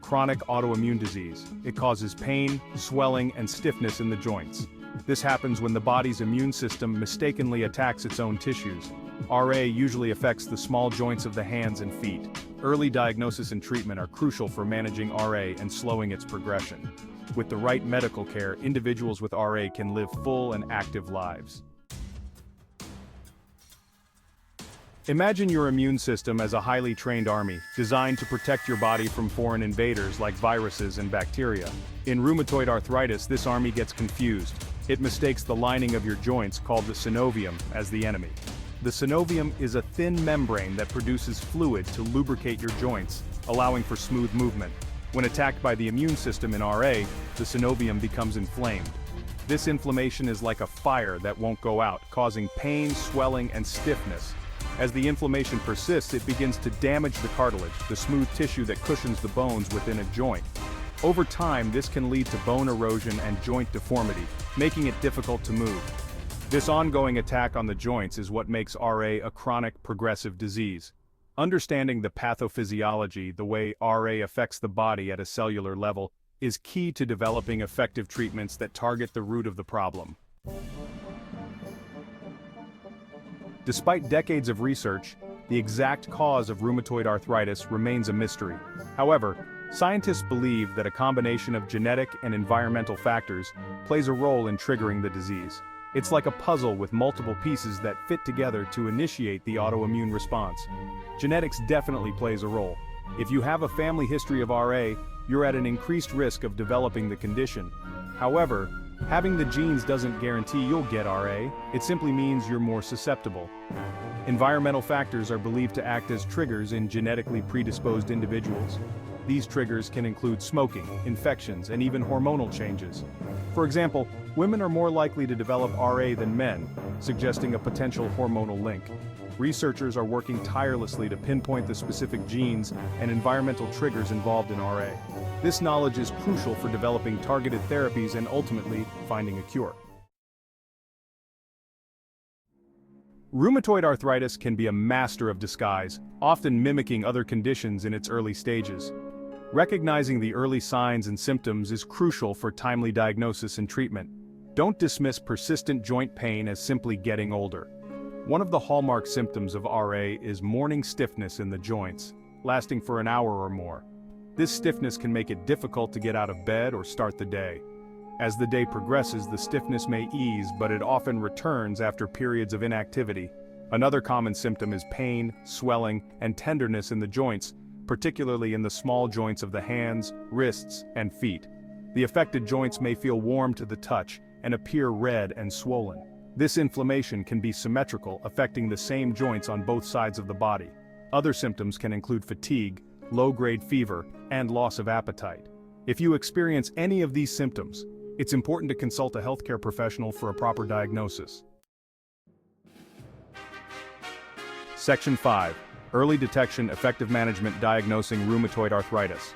chronic autoimmune disease. It causes pain, swelling, and stiffness in the joints. This happens when the body's immune system mistakenly attacks its own tissues. RA usually affects the small joints of the hands and feet. Early diagnosis and treatment are crucial for managing RA and slowing its progression. With the right medical care, individuals with RA can live full and active lives. Imagine your immune system as a highly trained army, designed to protect your body from foreign invaders like viruses and bacteria. In rheumatoid arthritis, this army gets confused. It mistakes the lining of your joints, called the synovium, as the enemy. The synovium is a thin membrane that produces fluid to lubricate your joints, allowing for smooth movement. When attacked by the immune system in RA, the synovium becomes inflamed. This inflammation is like a fire that won't go out, causing pain, swelling, and stiffness. As the inflammation persists, it begins to damage the cartilage, the smooth tissue that cushions the bones within a joint. Over time, this can lead to bone erosion and joint deformity, making it difficult to move. This ongoing attack on the joints is what makes RA a chronic progressive disease. Understanding the pathophysiology, the way RA affects the body at a cellular level, is key to developing effective treatments that target the root of the problem. Despite decades of research, the exact cause of rheumatoid arthritis remains a mystery. However, scientists believe that a combination of genetic and environmental factors plays a role in triggering the disease. It's like a puzzle with multiple pieces that fit together to initiate the autoimmune response. Genetics definitely plays a role. If you have a family history of RA, you're at an increased risk of developing the condition. However, having the genes doesn't guarantee you'll get RA, it simply means you're more susceptible. Environmental factors are believed to act as triggers in genetically predisposed individuals. These triggers can include smoking, infections, and even hormonal changes. For example, women are more likely to develop RA than men, suggesting a potential hormonal link. Researchers are working tirelessly to pinpoint the specific genes and environmental triggers involved in RA. This knowledge is crucial for developing targeted therapies and ultimately finding a cure. Rheumatoid arthritis can be a master of disguise, often mimicking other conditions in its early stages. Recognizing the early signs and symptoms is crucial for timely diagnosis and treatment. Don't dismiss persistent joint pain as simply getting older. One of the hallmark symptoms of RA is morning stiffness in the joints, lasting for an hour or more. This stiffness can make it difficult to get out of bed or start the day. As the day progresses, the stiffness may ease, but it often returns after periods of inactivity. Another common symptom is pain, swelling, and tenderness in the joints, particularly in the small joints of the hands, wrists, and feet. The affected joints may feel warm to the touch and appear red and swollen. This inflammation can be symmetrical, affecting the same joints on both sides of the body. Other symptoms can include fatigue, low-grade fever, and loss of appetite. If you experience any of these symptoms, it's important to consult a healthcare professional for a proper diagnosis. Section 5. Early Detection, Effective Management, Diagnosing Rheumatoid Arthritis.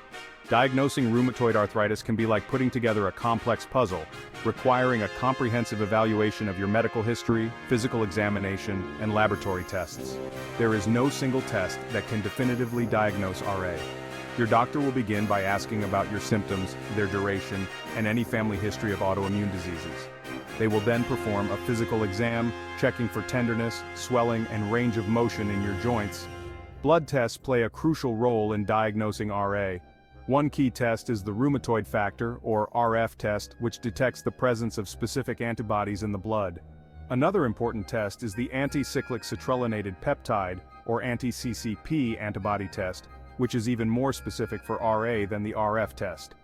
Diagnosing rheumatoid arthritis can be like putting together a complex puzzle, requiring a comprehensive evaluation of your medical history, physical examination, and laboratory tests. There is no single test that can definitively diagnose RA. Your doctor will begin by asking about your symptoms, their duration, and any family history of autoimmune diseases. They will then perform a physical exam, checking for tenderness, swelling, and range of motion in your joints. Blood tests play a crucial role in diagnosing RA. One key test is the rheumatoid factor, or RF test, which detects the presence of specific antibodies in the blood. Another important test is the anti-cyclic citrullinated peptide, or anti-CCP antibody test, which is even more specific for RA than the RF test.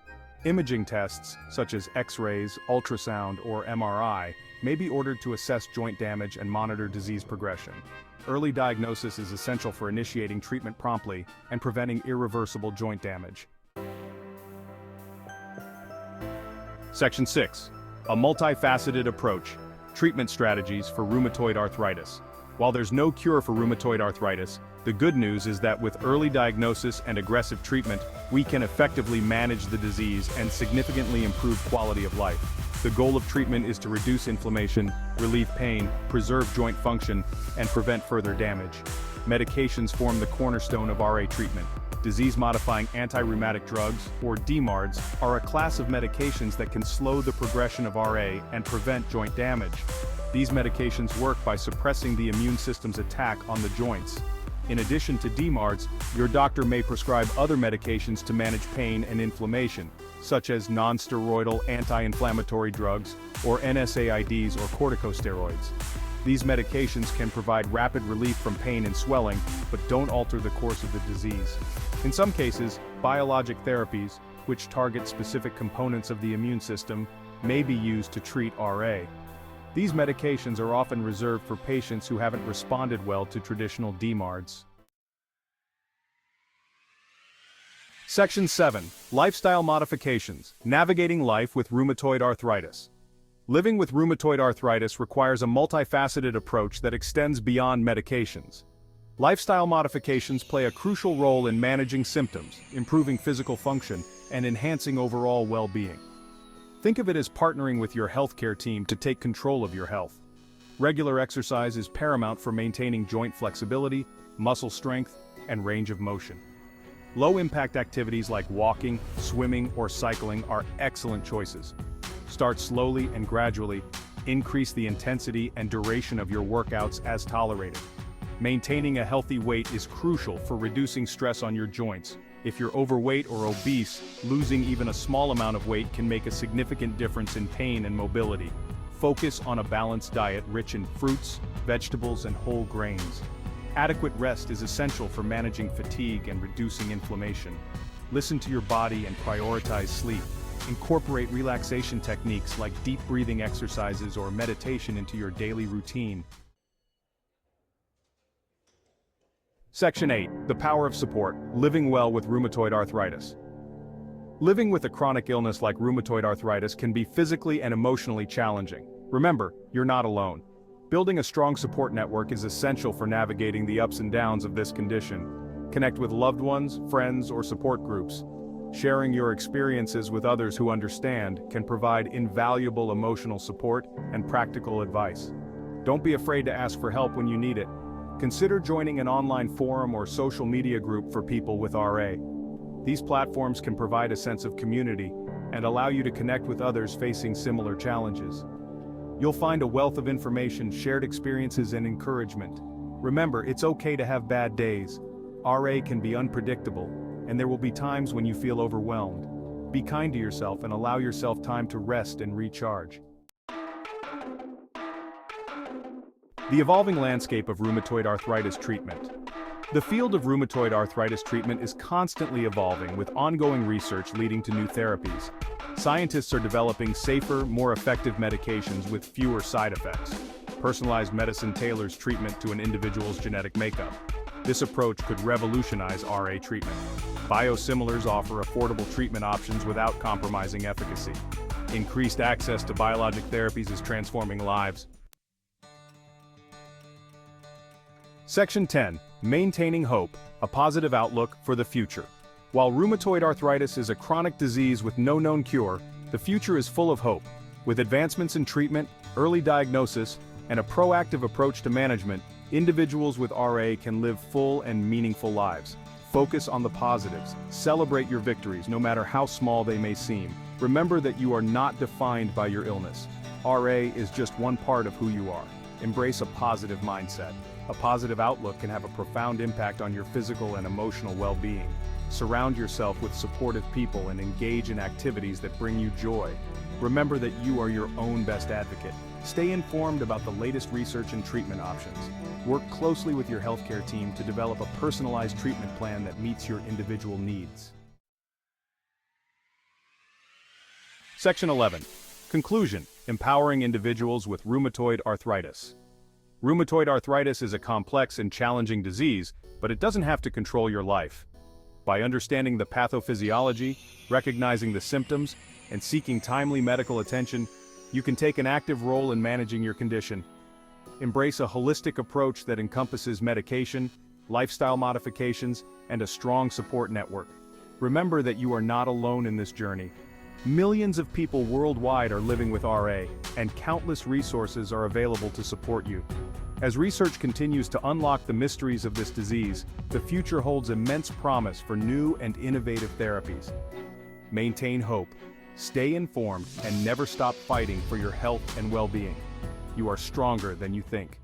Imaging tests, such as X-rays, ultrasound, or MRI, may be ordered to assess joint damage and monitor disease progression. Early diagnosis is essential for initiating treatment promptly and preventing irreversible joint damage. Section 6. A multifaceted approach. Treatment strategies for rheumatoid arthritis. While there's no cure for rheumatoid arthritis, the good news is that with early diagnosis and aggressive treatment, we can effectively manage the disease and significantly improve quality of life. The goal of treatment is to reduce inflammation, relieve pain, preserve joint function, and prevent further damage. Medications form the cornerstone of RA treatment, Disease-modifying anti-rheumatic drugs, or DMARDs, are a class of medications that can slow the progression of RA and prevent joint damage. These medications work by suppressing the immune system's attack on the joints. In addition to DMARDs, your doctor may prescribe other medications to manage pain and inflammation, such as non-steroidal anti-inflammatory drugs, or NSAIDs or corticosteroids. These medications can provide rapid relief from pain and swelling, but don't alter the course of the disease. In some cases, biologic therapies, which target specific components of the immune system, may be used to treat RA. These medications are often reserved for patients who haven't responded well to traditional DMARDs. Section 7. Lifestyle Modifications. Navigating Life with Rheumatoid Arthritis. Living with rheumatoid arthritis requires a multifaceted approach that extends beyond medications. Lifestyle modifications play a crucial role in managing symptoms, improving physical function, and enhancing overall well-being. Think of it as partnering with your healthcare team to take control of your health. Regular exercise is paramount for maintaining joint flexibility, muscle strength, and range of motion. Low-impact activities like walking, swimming, or cycling are excellent choices. Start slowly and gradually, increase the intensity and duration of your workouts as tolerated. Maintaining a healthy weight is crucial for reducing stress on your joints. If you're overweight or obese, losing even a small amount of weight can make a significant difference in pain and mobility. Focus on a balanced diet rich in fruits, vegetables, and whole grains. Adequate rest is essential for managing fatigue and reducing inflammation. Listen to your body and prioritize sleep. Incorporate relaxation techniques like deep breathing exercises or meditation into your daily routine. Section 8. The Power of Support. Living well with rheumatoid arthritis. Living with a chronic illness like rheumatoid arthritis can be physically and emotionally challenging. Remember, you're not alone. Building a strong support network is essential for navigating the ups and downs of this condition. Connect with loved ones, friends, or support groups. Sharing your experiences with others who understand can provide invaluable emotional support and practical advice. Don't be afraid to ask for help when you need it. Consider joining an online forum or social media group for people with RA. These platforms can provide a sense of community and allow you to connect with others facing similar challenges. You'll find a wealth of information, shared experiences, and encouragement. Remember, it's okay to have bad days. RA can be unpredictable, and there will be times when you feel overwhelmed. Be kind to yourself and allow yourself time to rest and recharge. The evolving landscape of rheumatoid arthritis treatment. The field of rheumatoid arthritis treatment is constantly evolving, with ongoing research leading to new therapies. Scientists are developing safer, more effective medications with fewer side effects. Personalized medicine tailors treatment to an individual's genetic makeup. This approach could revolutionize RA treatment. Biosimilars offer affordable treatment options without compromising efficacy. Increased access to biologic therapies is transforming lives. Section 10. Maintaining Hope, a positive outlook for the future. While rheumatoid arthritis is a chronic disease with no known cure, the future is full of hope. With advancements in treatment, early diagnosis, and a proactive approach to management, individuals with RA can live full and meaningful lives. Focus on the positives. Celebrate your victories, no matter how small they may seem. Remember that you are not defined by your illness. RA is just one part of who you are. Embrace a positive mindset. A positive outlook can have a profound impact on your physical and emotional well-being. Surround yourself with supportive people and engage in activities that bring you joy. Remember that you are your own best advocate. Stay informed about the latest research and treatment options. Work closely with your healthcare team to develop a personalized treatment plan that meets your individual needs. Section 11. Conclusion. Empowering individuals with rheumatoid arthritis. Rheumatoid arthritis is a complex and challenging disease, but it doesn't have to control your life. By understanding the pathophysiology, recognizing the symptoms, and seeking timely medical attention, you can take an active role in managing your condition. Embrace a holistic approach that encompasses medication, lifestyle modifications, and a strong support network. Remember that you are not alone in this journey. Millions of people worldwide are living with RA, and countless resources are available to support you. As research continues to unlock the mysteries of this disease, the future holds immense promise for new and innovative therapies. Maintain hope, stay informed, and never stop fighting for your health and well-being. You are stronger than you think.